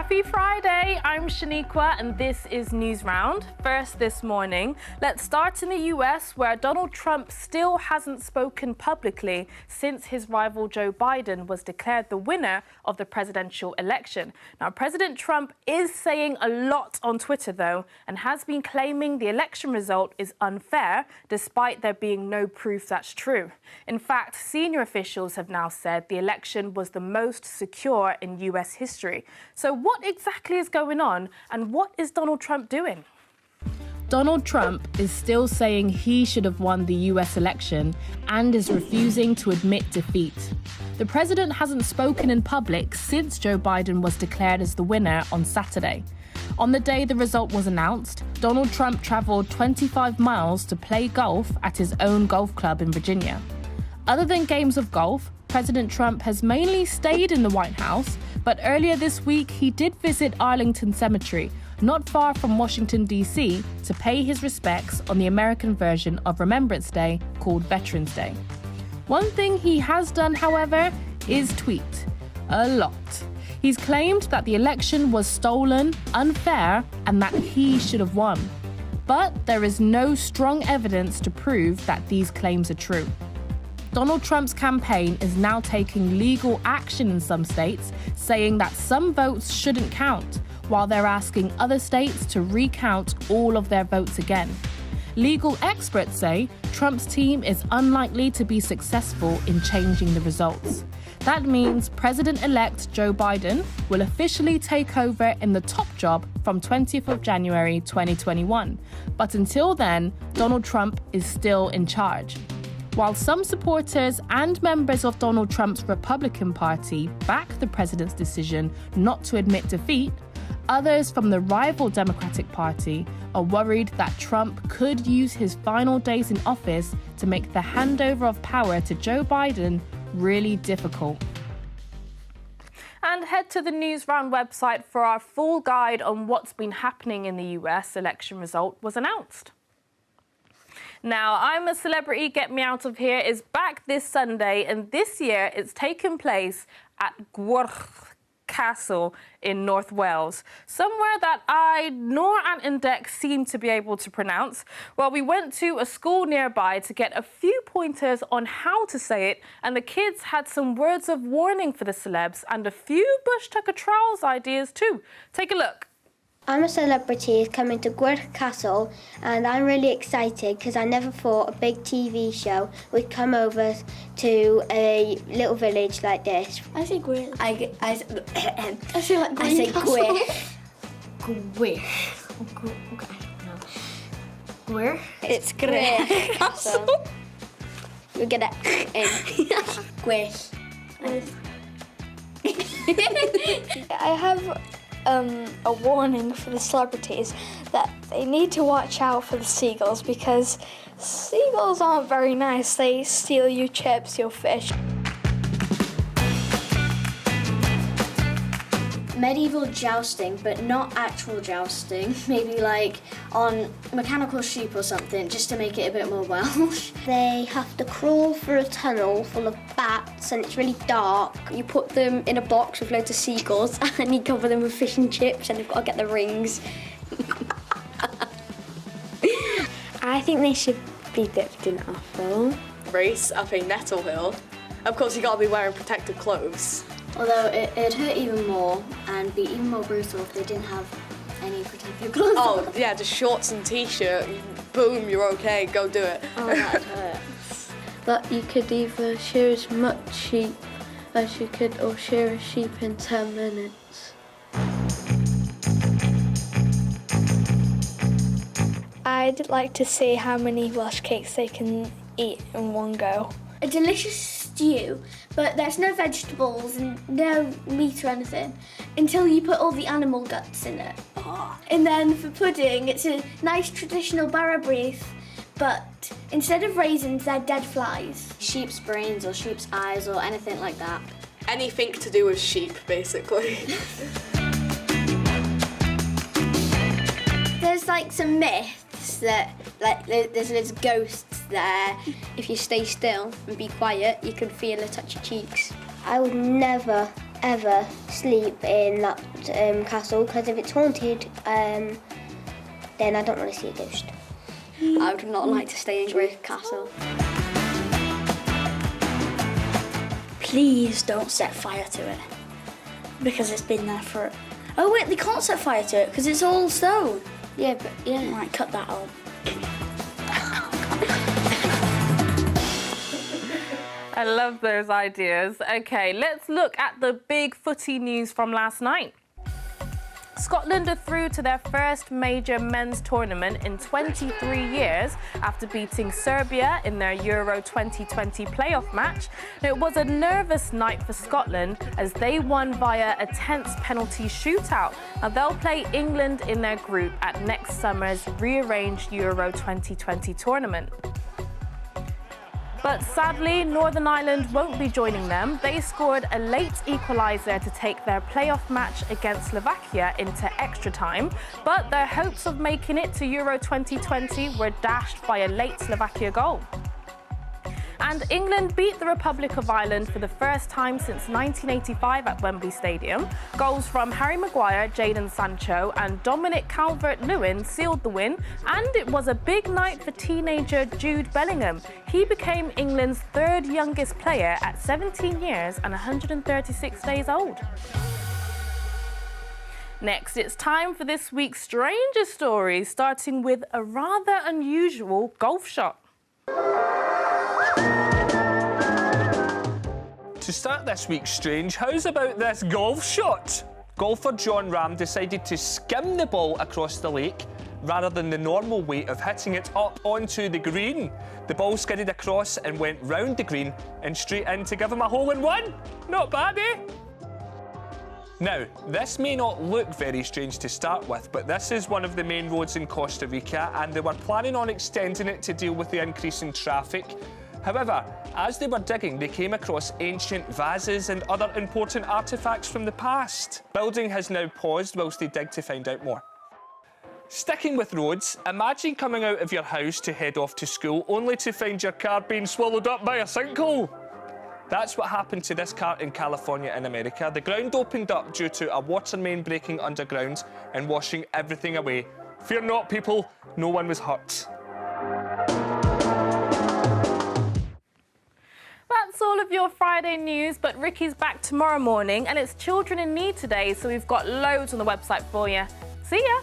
Happy Friday, I'm Shaniqua and this is Newsround. First this morning, let's start in the US where Donald Trump still hasn't spoken publicly since his rival Joe Biden was declared the winner of the presidential election. Now, President Trump is saying a lot on Twitter though, and has been claiming the election result is unfair despite there being no proof that's true. In fact, senior officials have now said the election was the most secure in US history. So what exactly is going on and what is Donald Trump doing? Donald Trump is still saying he should have won the US election and is refusing to admit defeat. The president hasn't spoken in public since Joe Biden was declared as the winner on Saturday. On the day the result was announced, Donald Trump traveled 25 miles to play golf at his own golf club in Virginia. Other than games of golf, President Trump has mainly stayed in the White House, but earlier this week he did visit Arlington Cemetery, not far from Washington, D.C., to pay his respects on the American version of Remembrance Day called Veterans Day. One thing he has done, however, is tweet. A lot. He's claimed that the election was stolen, unfair, and that he should have won. But there is no strong evidence to prove that these claims are true. Donald Trump's campaign is now taking legal action in some states, saying that some votes shouldn't count, while they're asking other states to recount all of their votes again. Legal experts say Trump's team is unlikely to be successful in changing the results. That means President-elect Joe Biden will officially take over in the top job from 20th of January 2021. But until then, Donald Trump is still in charge. While some supporters and members of Donald Trump's Republican Party back the president's decision not to admit defeat, others from the rival Democratic Party are worried that Trump could use his final days in office to make the handover of power to Joe Biden really difficult. And head to the Newsround website for our full guide on what's been happening in the US election result was announced. Now, I'm a Celebrity, Get Me Out of Here is back this Sunday, and this year it's taken place at Gwerth Castle in North Wales, somewhere that I nor Ant and Dec seem to be able to pronounce. Well, we went to a school nearby to get a few pointers on how to say it, and the kids had some words of warning for the celebs and a few Bush Tucker Charles ideas too. Take a look. I'm a celebrity coming to Gwerth Castle, and I'm really excited because I never thought a big TV show would come over to a little village like this. I say Gwerth. I say like I say Gwerth. Gwerth. Okay, I don't know. Where? It's Gwerth Castle. You'll get that in. Gwerth. I have a warning for the celebrities that they need to watch out for the seagulls because seagulls aren't very nice. They steal your chips, your fish. Medieval jousting, but not actual jousting. Maybe like on mechanical sheep or something, just to make it a bit more Welsh. They have to crawl through a tunnel full of bats, and it's really dark. You put them in a box with loads of seagulls, and you cover them with fish and chips, and they've got to get the rings. I think they should be dipped in apple. Race up a nettle hill. Of course, you gotta be wearing protective clothes. Although it'd hurt even more and be even more brutal if they didn't have any protective clothes. Oh, yeah, just shorts and t-shirt. Boom, you're okay, go do it. Oh, that hurt. But you could either shear as much sheep as you could or shear a sheep in 10 minutes. I'd like to see how many Welsh cakes they can eat in one go. A delicious stew, but there's no vegetables and no meat or anything until you put all the animal guts in it. And then for pudding, it's a nice traditional bara-brith, but instead of raisins, they're dead flies. Sheep's brains or sheep's eyes or anything like that. Anything to do with sheep, basically. There's like some myths that there's ghosts there. If you stay still and be quiet, you can feel it touch your cheeks. I would never ever sleep in that castle, because if it's haunted, then I don't want to see a ghost. I would not like to stay in Grey Castle. Please don't set fire to it, because it's been there for... Oh wait, they can't set fire to it because it's all stone. Yeah, but yeah. Right, cut that out. I love those ideas. OK, let's look at the big footy news from last night. Scotland are through to their first major men's tournament in 23 years after beating Serbia in their Euro 2020 playoff match. It was a nervous night for Scotland as they won via a tense penalty shootout. Now, they'll play England in their group at next summer's rearranged Euro 2020 tournament. But sadly, Northern Ireland won't be joining them. They scored a late equaliser to take their playoff match against Slovakia into extra time. But their hopes of making it to Euro 2020 were dashed by a late Slovakia goal. And England beat the Republic of Ireland for the first time since 1985 at Wembley Stadium. Goals from Harry Maguire, Jadon Sancho and Dominic Calvert-Lewin sealed the win, and it was a big night for teenager Jude Bellingham. He became England's third youngest player at 17 years and 136 days old. Next, it's time for this week's Stranger Stories, starting with a rather unusual golf shot. To start this week's Strange, how's about this golf shot? Golfer John Ram decided to skim the ball across the lake rather than the normal way of hitting it up onto the green. The ball skidded across and went round the green and straight in to give him a hole-in-one. Not bad, eh? Now, this may not look very strange to start with, but this is one of the main roads in Costa Rica and they were planning on extending it to deal with the increase in traffic. However, as they were digging, they came across ancient vases and other important artefacts from the past. Building has now paused whilst they dig to find out more. Sticking with roads, imagine coming out of your house to head off to school only to find your car being swallowed up by a sinkhole. That's what happened to this car in California in America. The ground opened up due to a water main breaking underground and washing everything away. Fear not, people, no one was hurt. That's all of your Friday news, but Ricky's back tomorrow morning and it's Children in Need today, so we've got loads on the website for you. See ya!